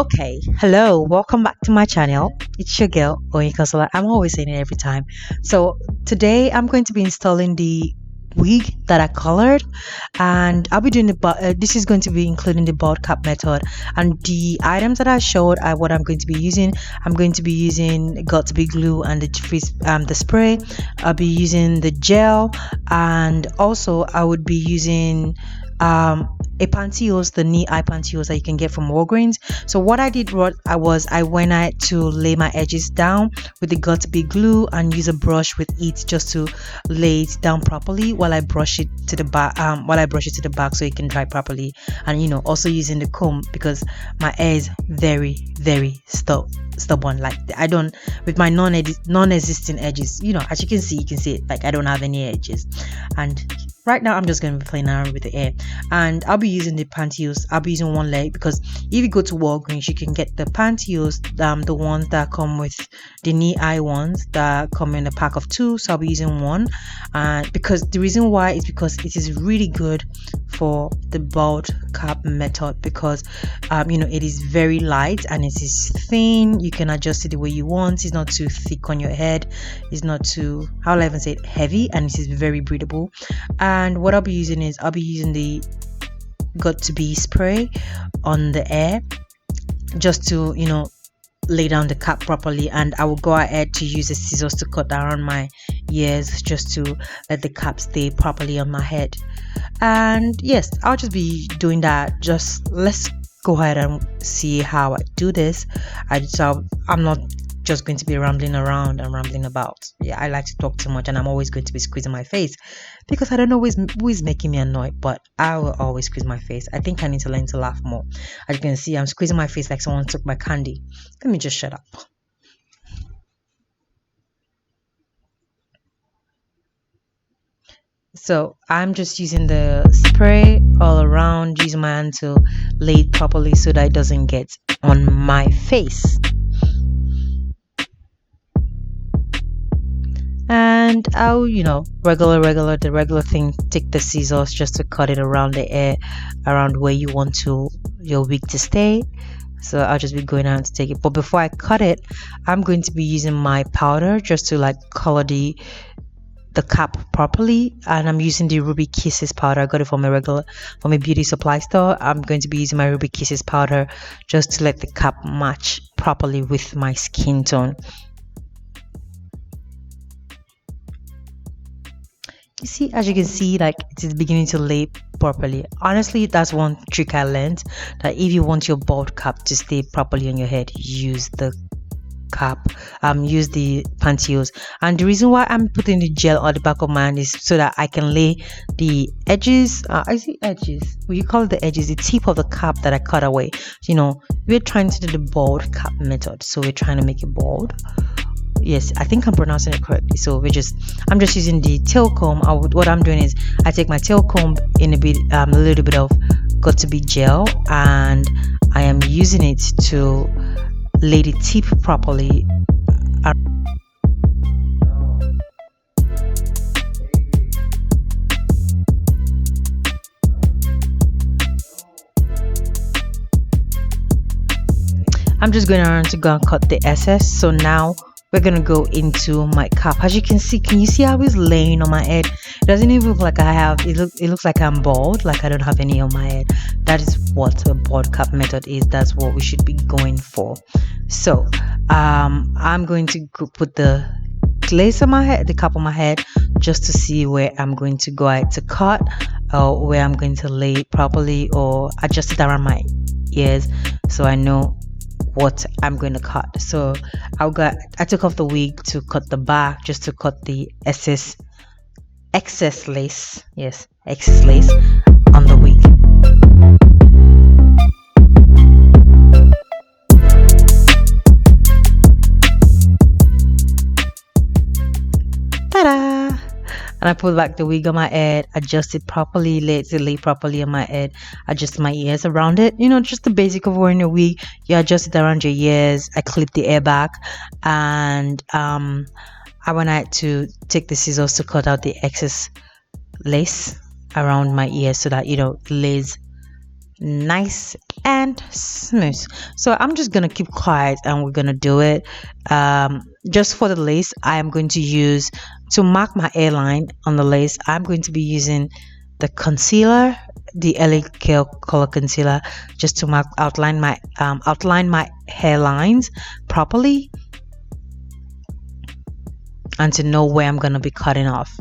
Okay, hello, welcome back to my channel. It's your girl, Oyin. I'm always saying it every time. So today I'm going to be installing the wig that I colored, and I'll be doing this is going to be including the bald cap method, and the items that I showed are what I'm going to be using. I'm going to be using got to be glue and the spray. I'll be using the gel, and also I would be using a pantyhose, the knee-high pantyhose that you can get from Walgreens. So what I did, I went out to lay my edges down with the got to be glue and use a brush with it just to lay it down properly while I brush it to the back. So it can dry properly, and also using the comb because my hair is very stubborn. Like I don't, with my non-existing edges, as you can see it, like I don't have any edges. And right now I'm just going to be playing around with the hair, and I'll be using the pantyhose. I'll be using one leg because if you go to Walgreens you can get the pantyhose, the ones that come with the knee-high ones that come in a pack of 2. So I'll be using one, and because the reason why is because it is really good for the bald cap method, because it is very light and it is thin. You can adjust it the way you want. It's not too thick on your head, it's not too, how will I even say it, heavy, and it is very breathable. And what I'll be using is the got to be spray on the hair just to lay down the cap properly, and I will go ahead to use the scissors to cut down my ears just to let the cap stay properly on my head. And yes, I'll just be doing that. Just let's go ahead and see how I do this. I'm not just going to be rambling around and rambling about. Yeah, I like to talk too much, and I'm always going to be squeezing my face because I don't know who is making me annoyed, but I will always squeeze my face. I think I need to learn to laugh more. As you can see, I'm squeezing my face like someone took my candy. Let me just shut up. So I'm just using the spray all around, using my hand to lay it properly so that it doesn't get on my face. And I'll the regular thing, take the scissors just to cut it around the hair, around where you want your wig to stay. So I'll just be going out to take it, but before I cut it, I'm going to be using my powder just to like color the cap properly, and I'm using the Ruby Kisses powder. I got it from a beauty supply store. I'm going to be using my Ruby Kisses powder just to let the cap match properly with my skin tone. As you can see, like it is beginning to lay properly. Honestly, that's one trick I learned, that if you want your bald cap to stay properly on your head, use the pantyhose. And the reason why I'm putting the gel on the back of my hand is so that I can lay the edges. I see edges. Will you call it the edges? The tip of the cap that I cut away. We're trying to do the bald cap method, so we're trying to make it bald. Yes, I think I'm pronouncing it correctly. So I'm just using the tail comb. What I'm doing is I take my tail comb in a little bit of got to be gel, and I am using it to lay the tip properly. I'm just going around to go and cut the excess. So now we're gonna go into my cap. As you can you see how it's laying on my head? It doesn't even look like I have it looks like I'm bald, like I don't have any on my head. That is what a bald cap method is. That's what we should be going for. So I'm going to put the lace on my head, the cap on my head, just to see where I'm going to go ahead to cut, or where I'm going to lay it properly, or adjust it around my ears so I know what I'm going to cut. So I took off the wig to cut the back, just to cut the excess lace. Yes, excess lace on the wig. Ta-da! And I put back the wig on my head, adjust it properly, lay properly on my head, adjust my ears around it. Just the basic of wearing a wig. You adjust it around your ears. I clip the hair back, and I went out to take the scissors to cut out the excess lace around my ears so that lays nice and smooth. So I'm just gonna keep quiet and we're gonna do it. Just for the lace, I am going to use, to mark my hairline on the lace, I'm going to be using the concealer, the LA color concealer, just to mark, outline my hairlines properly and to know where I'm gonna be cutting off.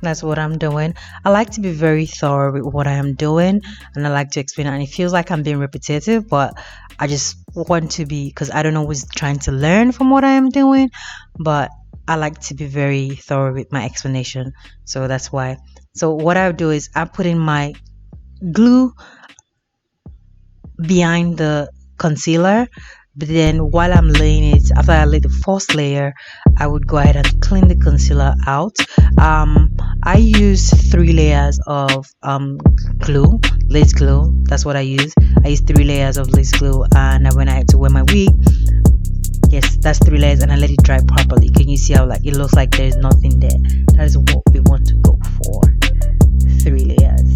That's what I'm doing. I like to be very thorough with what I am doing, and I like to explain it. And it feels like I'm being repetitive, but I just want to be, because I don't always trying to learn from what I am doing, but I like to be very thorough with my explanation. So that's why. So what I do is I put in my glue behind the concealer, but then while I'm laying it, after I lay the first layer, I would go ahead and clean the concealer out. I use 3 layers of glue, lace glue. That's what I use. I use 3 layers of lace glue, and when I had to wear my wig, yes, that's 3 layers, and I let it dry properly. Can you see how like it looks like there's nothing there? That is what we want to go for. 3 layers.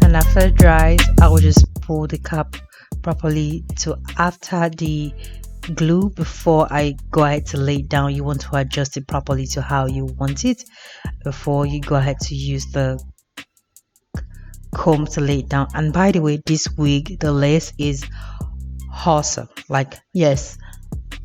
And after it dries, I will just pull the cap properly. So after the glue, before I go ahead to lay it down, you want to adjust it properly to how you want it before you go ahead to use the comb to lay it down. And by the way, this wig, the lace is awesome. Like, yes,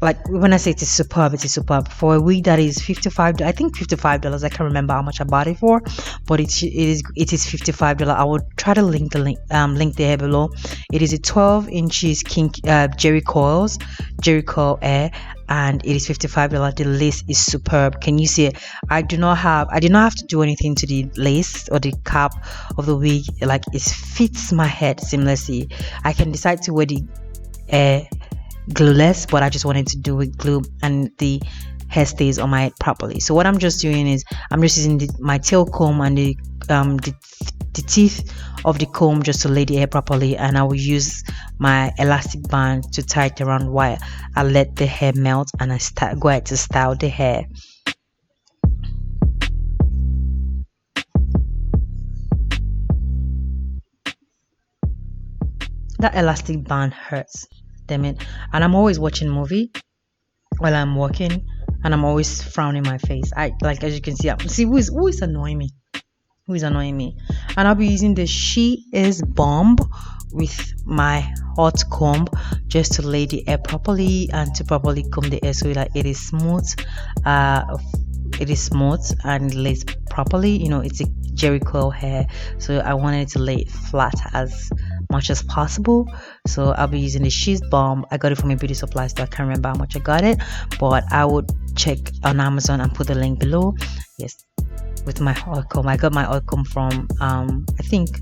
like when I say it is superb, it is superb. For a wig that is $55, I think $55, I can't remember how much I bought it for, but it is $55. I will try to link the link there below. It is a 12 inches JERI coil hair, and it is $55. The lace is superb. Can you see it? I did not have to do anything to the lace or the cap of the wig. Like, it fits my head seamlessly. I can decide to wear the glueless, but I just wanted to do with glue, and the hair stays on my head properly. So what I'm just doing is I'm just using my tail comb and the teeth of the comb just to lay the hair properly, and I will use my elastic band to tie it around while I let the hair melt, and I go ahead to style the hair. That elastic band hurts, damn it. And I'm always watching movie while I'm working, and I'm always frowning my face. Like, as you can see who is annoying me. And I'll be using the She Is Bomb with my hot comb just to lay the hair properly and to properly comb the hair so that it is smooth. And lays properly. You know, it's a JERI coil hair, so I wanted to lay it flat as much as possible. So I'll be using the She's Bomb. I got it from a beauty supply store. I can't remember how much I got it, but I would check on Amazon and put the link below. Yes, with my oil comb. I got my oil comb from I think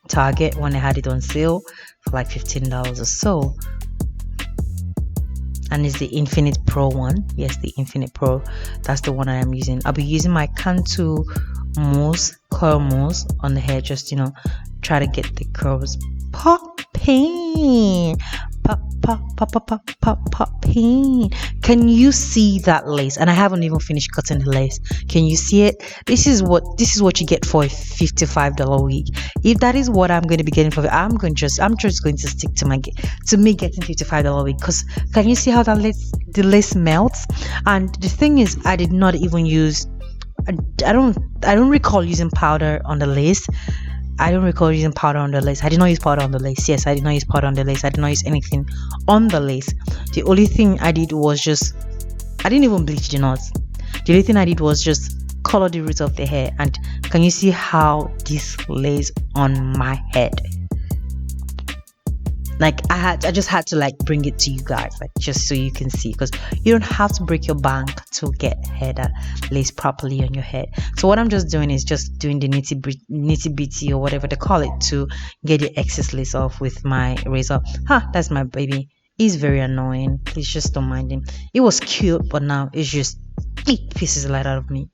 Target when they had it on sale for like $15 or so. And it's the Infinite Pro one. Yes, the Infinite Pro. That's the one I am using. I'll be using my Cantu mousse, curl mousse on the hair, just, you know, try to get the curls popping. Popping. Can you see that lace? And I haven't even finished cutting the lace. Can you see it? This is what you get for a $55 wig. If that is what I'm going to be getting for it, I'm just going to stick to me getting $55 wig. Because can you see how the lace melts? And the thing is, I did not even use, I don't recall using powder on the lace. I don't recall using powder on the lace. I did not use powder on the lace. Yes, I did not use powder on the lace. I did not use anything on the lace. The only thing I did was I didn't even bleach the knots. The only thing I did was just color the roots of the hair. And can you see how this lays on my head? Like I just had to like bring it to you guys, like just so you can see, because you don't have to break your bank to get hair that lays properly on your head. So what I'm just doing is just doing the nitty bitty or whatever they call it to get the excess lace off with my razor. That's my baby. He's very annoying. Please just don't mind him. It was cute, but now it's just it pisses the light out of me.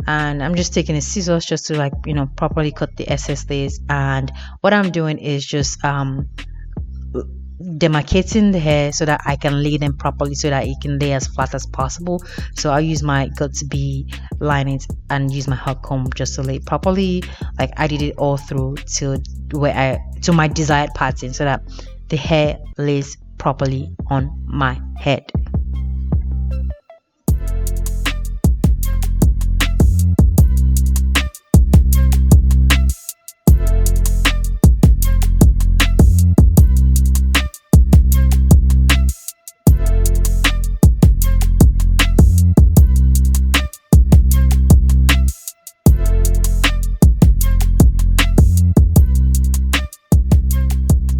And I'm just taking a scissors just to like, you know, properly cut the excess lace. And what I'm doing is just demarcating the hair so that I can lay them properly, so that it can lay as flat as possible. So I'll use my Got2b linings and use my hot comb just to lay properly. Like I did it all through to my desired pattern, so that the hair lays properly on my head.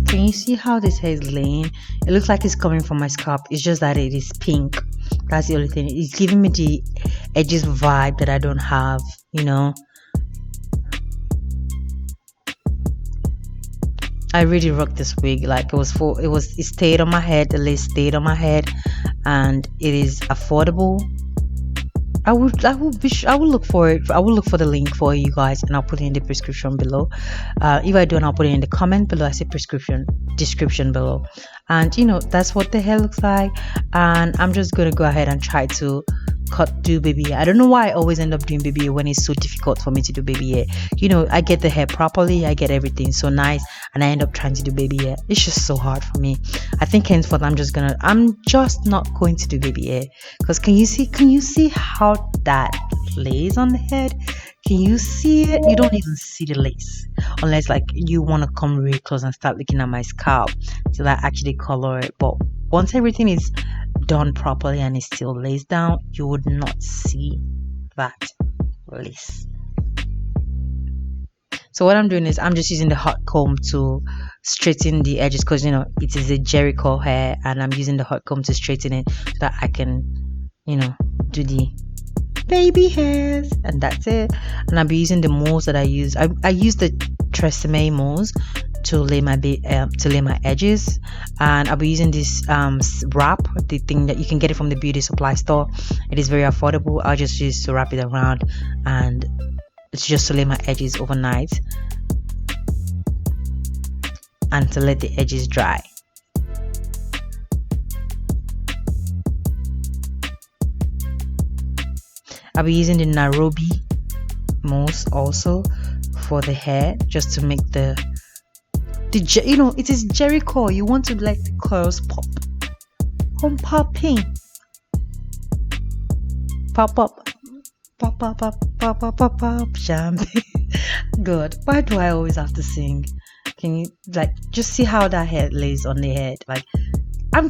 Can you see how this hair is laying? It looks like it's coming from my scalp. It's just that it is pink. That's the only thing. It's giving me the edges vibe that I don't have, you know. I really rocked this wig. Like it stayed on my head. The lace stayed on my head, and it is affordable. I would look for it. I will look for the link for you guys, and I'll put it in the description below. If I don't, I'll put it in the comment below. I say description below. And you know, that's what the hair looks like. And I'm just gonna go ahead and try to do baby hair. I don't know why I always end up doing baby hair when it's so difficult for me to do baby hair. You know, I get the hair properly, I get everything so nice, and I end up trying to do baby hair. It's just so hard for me. I think henceforth I'm just not going to do baby hair, because can you see how that lays on the head? Can you see it? You don't even see the lace unless like you want to come really close and start looking at my scalp till I actually color it. But once everything is done properly and it still lays down, you would not see that lace. So what I'm doing is I'm just using the hot comb to straighten the edges, because you know it is a JERI hair, and I'm using the hot comb to straighten it so that I can, you know, do the baby hairs. And that's it. And I'll be using the mousse that I use. I use the Tresemme mousse to lay my edges, and I'll be using this wrap, the thing that you can get it from the beauty supply store. It is very affordable. I'll just use to wrap it around, and it's just to lay my edges overnight and to let the edges dry. I'll be using the Narobi mousse also for the hair, just to make you know, it is JERI curl. You want to let the curls pop. Come popping. Pop up. Pop up, pop, pop, pop, pop, pop, champagne. God, why do I always have to sing? Can you like just see how that hair lays on the head? Like I'm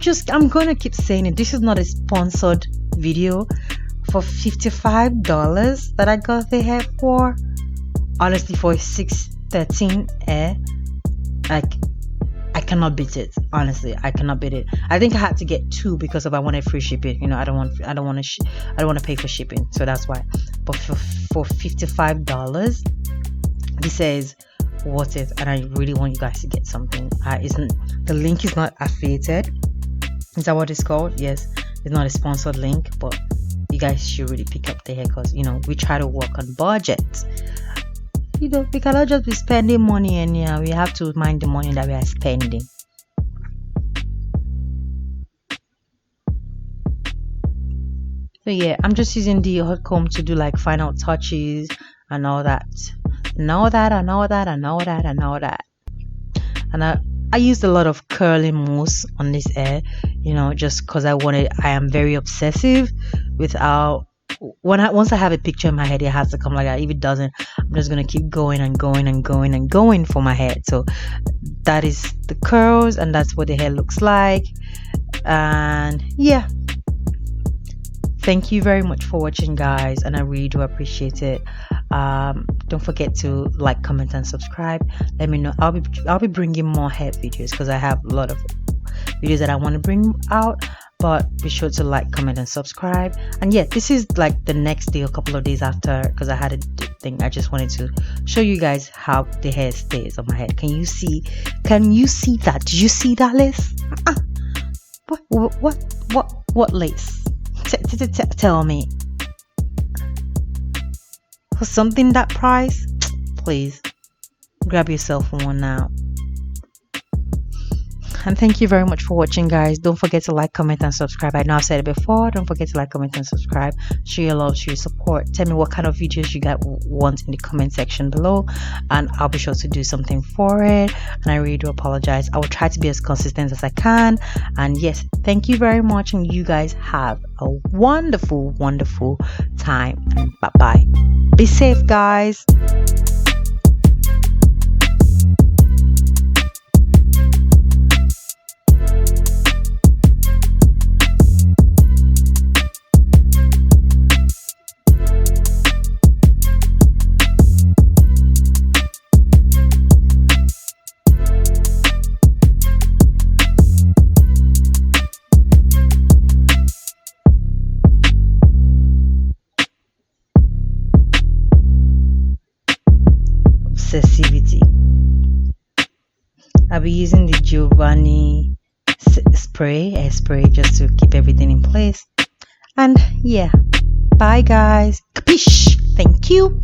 gonna keep saying it. This is not a sponsored video. For $55 that I got the hair for, honestly, for a 613 hair, like I cannot beat it. Honestly, I cannot beat it. I think I had to get two because I wanted free shipping. You know, I don't want to pay for shipping, so that's why. But for $55, this says worth it, and I really want you guys to get something. The link is not affiliated. Is that what it's called? Yes, it's not a sponsored link, but you guys should really pick up the hair, because you know we try to work on budget. You know, we cannot just be spending money, and yeah, we have to mind the money that we are spending. So yeah, I'm just using the hot comb to do like final touches and all that. And I used a lot of curling mousse on this hair, you know, just because I am very obsessive with once I have a picture in my head, it has to come like that. If it doesn't, I'm just gonna keep going and going and going and going for my head. So that is the curls, and that's what the hair looks like. And yeah, thank you very much for watching, guys, and I really do appreciate it. Don't forget to like, comment, and subscribe. Let me know. I'll be bringing more hair videos because I have a lot of videos that I want to bring out. But be sure to like, comment, and subscribe. And yeah, this is like the next day, a couple of days after, because I had a thing. I just wanted to show you guys how the hair stays on my head. Can you see? Can you see that? Did you see that lace? What lace? Tell me. For something that price, please grab yourself one now. And thank you very much for watching, guys. Don't forget to like, comment, and subscribe. I know I've said it before. Don't forget to like, comment, and subscribe. Show your love, show your support. Tell me what kind of videos you guys want in the comment section below, and I'll be sure to do something for it. And I really do apologize. I will try to be as consistent as I can. And yes, thank you very much, and you guys have a wonderful, wonderful time. And bye-bye. Be safe, guys. Obsessivity. I'll be using the Giovanni hair spray just to keep everything in place. And yeah, bye, guys. Capiche. Thank you.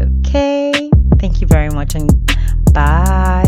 Okay, thank you very much, and bye.